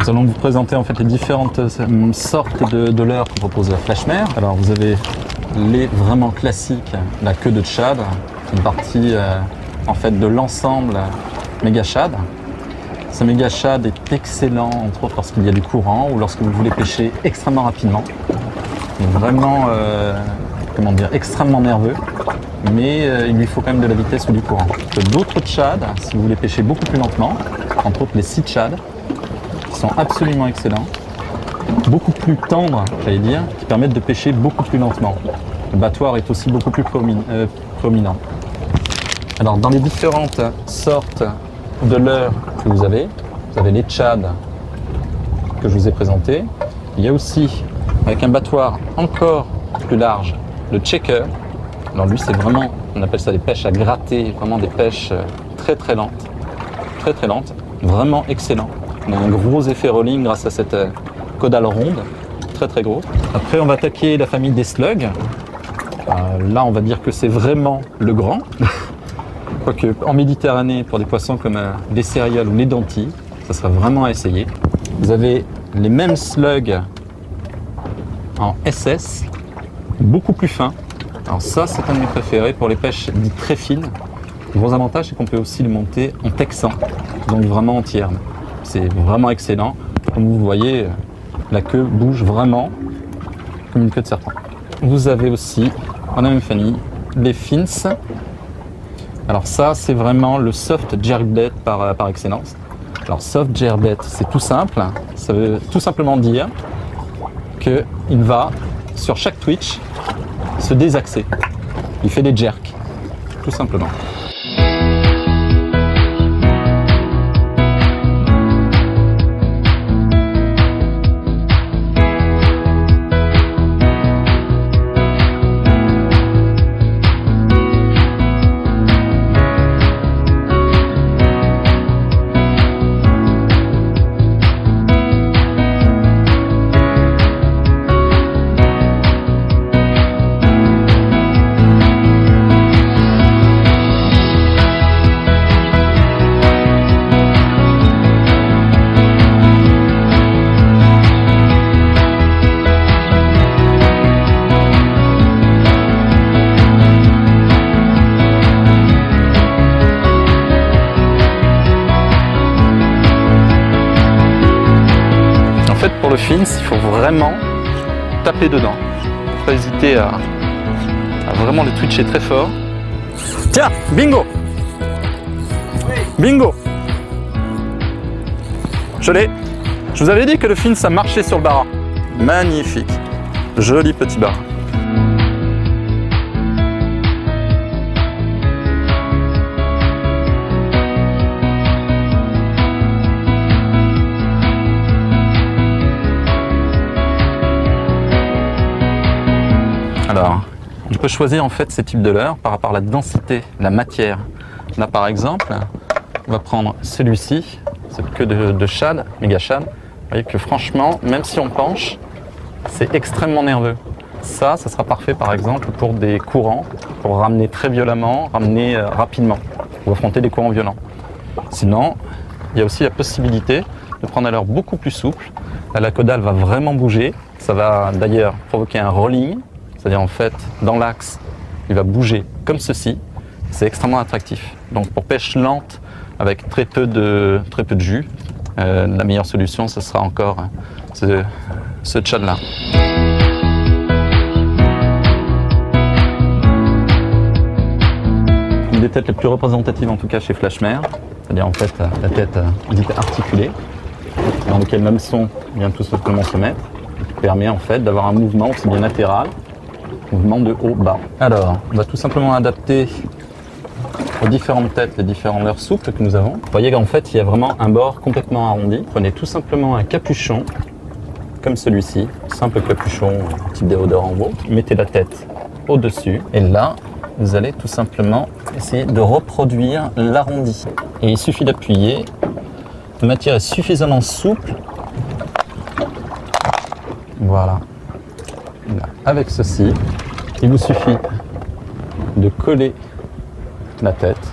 Nous allons vous présenter en fait les différentes sortes de leurres que propose Flashmare. Alors vous avez les vraiment classiques, la queue de Tchad, qui est une partie en fait de l'ensemble méga shad. Ce méga shad est excellent entre autres lorsqu'il y a du courant ou lorsque vous voulez pêcher extrêmement rapidement. Il est vraiment comment dire, extrêmement nerveux, mais il lui faut quand même de la vitesse ou du courant. D'autres tchad, si vous voulez pêcher beaucoup plus lentement, entre autres les sea tchad, qui sont absolument excellents, beaucoup plus tendres, j'allais dire, qui permettent de pêcher beaucoup plus lentement. Le battoir est aussi beaucoup plus prominent. Alors dans les différentes sortes de leurres que vous avez les tchad que je vous ai présentés. Il y a aussi, avec un battoir encore plus large, le checker. Alors lui c'est vraiment, on appelle ça des pêches à gratter, vraiment des pêches très lentes, vraiment excellent. On a un gros effet rolling grâce à cette caudale ronde, très gros. Après on va attaquer la famille des slugs. Là on va dire que c'est vraiment le grand. Quoique en Méditerranée, pour des poissons comme les céréales ou les dentilles, ça serait vraiment à essayer. Vous avez les mêmes slugs en SS, beaucoup plus fins. Alors ça, c'est un de mes préférés pour les pêches dites très fines. Le gros avantage, c'est qu'on peut aussi les monter en texan, donc vraiment en tierme. C'est vraiment excellent. Comme vous voyez, la queue bouge vraiment comme une queue de serpent. Vous avez aussi, en la même famille, les fins. Alors ça, c'est vraiment le soft jerkbait par excellence. Alors soft jerkbait, c'est tout simple. Ça veut tout simplement dire qu'il va, sur chaque twitch, se désaxer. Il fait des jerks, tout simplement. Pour le fins, il faut vraiment taper dedans. Il ne faut pas hésiter à vraiment le twitcher très fort. Tiens, bingo! Bingo! Je l'ai. Je vous avais dit que le fins, ça marchait sur le barra. Magnifique. Joli petit barra. Alors, on peut choisir en fait ces types de leurres par rapport à la densité, la matière. Là par exemple, on va prendre celui-ci, cette queue de shad, méga shad. Vous voyez que franchement, même si on penche, c'est extrêmement nerveux. Ça sera parfait par exemple pour des courants, pour ramener très violemment, ramener rapidement, ou affronter des courants violents. Sinon, il y a aussi la possibilité de prendre un leurre beaucoup plus souple. Là, la caudale va vraiment bouger. Ça va d'ailleurs provoquer un rolling. C'est-à-dire en fait, dans l'axe, il va bouger comme ceci. C'est extrêmement attractif. Donc pour pêche lente, avec très peu de jus, la meilleure solution, ce sera encore ce tchad-là. Une des têtes les plus représentatives en tout cas chez Flashmare, c'est-à-dire en fait la tête dite articulée, dans lequel même son vient tout simplement se mettre, qui permet en fait d'avoir un mouvement aussi bien latéral, mouvement de haut-bas. Alors, on va tout simplement adapter aux différentes têtes, les différents leurres souples que nous avons. Vous voyez qu'en fait, il y a vraiment un bord complètement arrondi. Prenez tout simplement un capuchon, comme celui-ci, simple capuchon type déodorant en veau. Mettez la tête au-dessus, et là, vous allez tout simplement essayer de reproduire l'arrondi. Et il suffit d'appuyer. La matière est suffisamment souple. Voilà. Là, avec ceci, il vous suffit de coller la tête.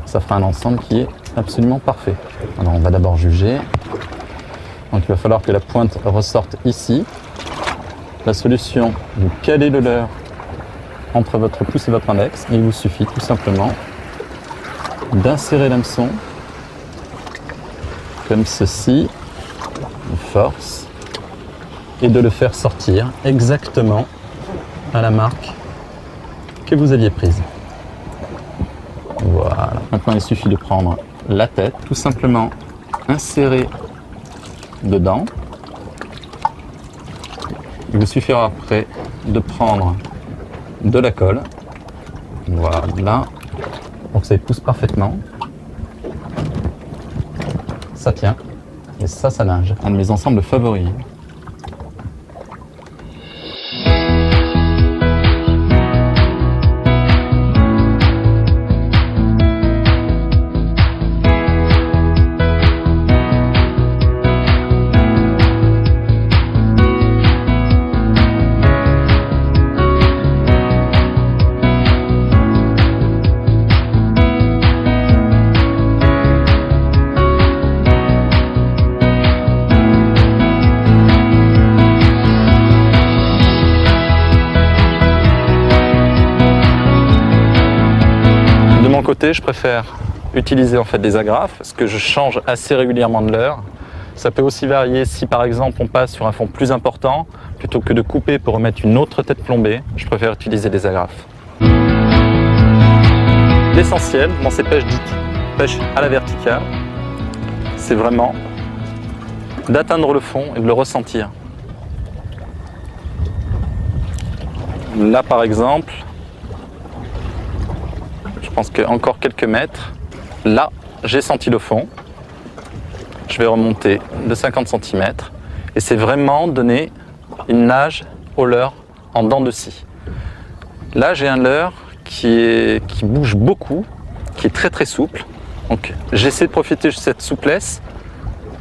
Ça fera un ensemble qui est absolument parfait. Alors on va d'abord juger. Donc il va falloir que la pointe ressorte ici. La solution, vous calez le leurre entre votre pouce et votre index et il vous suffit tout simplement d'insérer l'hameçon comme ceci, de force, et de le faire sortir exactement à la marque que vous aviez prise. Voilà. Maintenant il suffit de prendre la tête, tout simplement insérer dedans. Il vous suffira après de prendre de la colle, voilà, pour que ça pousse parfaitement. Ça tient, et ça nage. Un de mes ensembles favoris. De mon côté, je préfère utiliser en fait des agrafes parce que je change assez régulièrement de leurre. Ça peut aussi varier si par exemple on passe sur un fond plus important, plutôt que de couper pour remettre une autre tête plombée, je préfère utiliser des agrafes. L'essentiel dans ces pêches dites pêche à la verticale, c'est vraiment d'atteindre le fond et de le ressentir. Là par exemple, je pense qu'encore quelques mètres, là j'ai senti le fond, je vais remonter de 50 cm et c'est vraiment donner une nage au leurre en dents de scie. Là j'ai un leurre qui bouge beaucoup, qui est très souple, donc j'essaie de profiter de cette souplesse,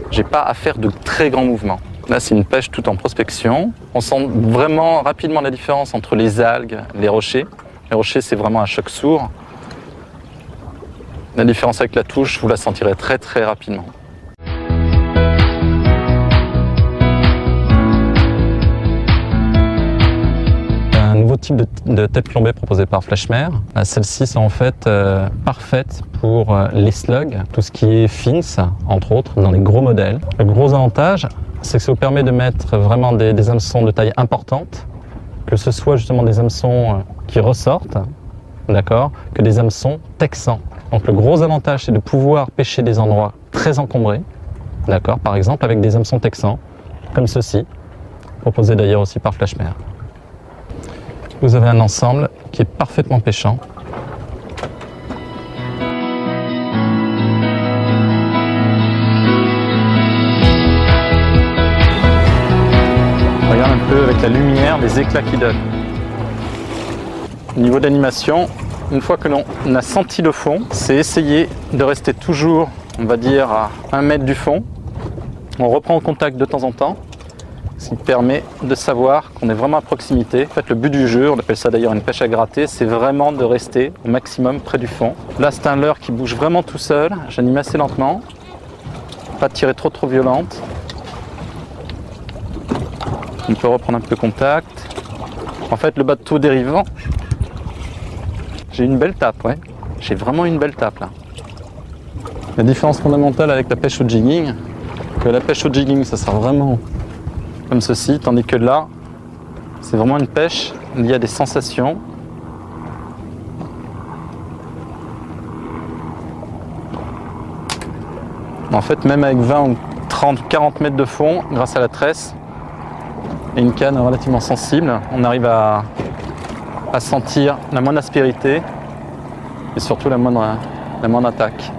j'ai pas à faire de très grands mouvements. Là c'est une pêche tout en prospection, on sent vraiment rapidement la différence entre les algues, les rochers. Les rochers c'est vraiment un choc sourd. La différence avec la touche, vous la sentirez très rapidement. Un nouveau type de tête plombée proposé par Flashmer. Celles-ci sont en fait parfaites pour les slugs, tout ce qui est fins, entre autres, dans les gros modèles. Le gros avantage, c'est que ça vous permet de mettre vraiment des hameçons de taille importante, que ce soit justement des hameçons qui ressortent, d'accord, que des hameçons texans. Donc le gros avantage, c'est de pouvoir pêcher des endroits très encombrés, d'accord, par exemple avec des hameçons texans, comme ceci, proposé d'ailleurs aussi par Flashmer. Vous avez un ensemble qui est parfaitement pêchant. Regarde un peu avec la lumière, les éclats qu'il donne. Au niveau d'animation, une fois que l'on a senti le fond, c'est essayer de rester toujours, on va dire, à 1 mètre du fond. On reprend en contact de temps en temps, ce qui permet de savoir qu'on est vraiment à proximité. En fait, le but du jeu, on appelle ça d'ailleurs une pêche à gratter, c'est vraiment de rester au maximum près du fond. Là, c'est un leurre qui bouge vraiment tout seul. J'anime assez lentement, pas de tirée trop violente. On peut reprendre un peu contact. En fait, le bateau dérivant, j'ai une belle tape, ouais. J'ai vraiment une belle tape là. La différence fondamentale avec la pêche au jigging, que la pêche au jigging, ça sera vraiment comme ceci, tandis que là, c'est vraiment une pêche liée à des sensations. En fait, même avec 20 ou 30, 40 mètres de fond, grâce à la tresse et une canne relativement sensible, on arrive à sentir la moindre aspérité et surtout la moindre attaque.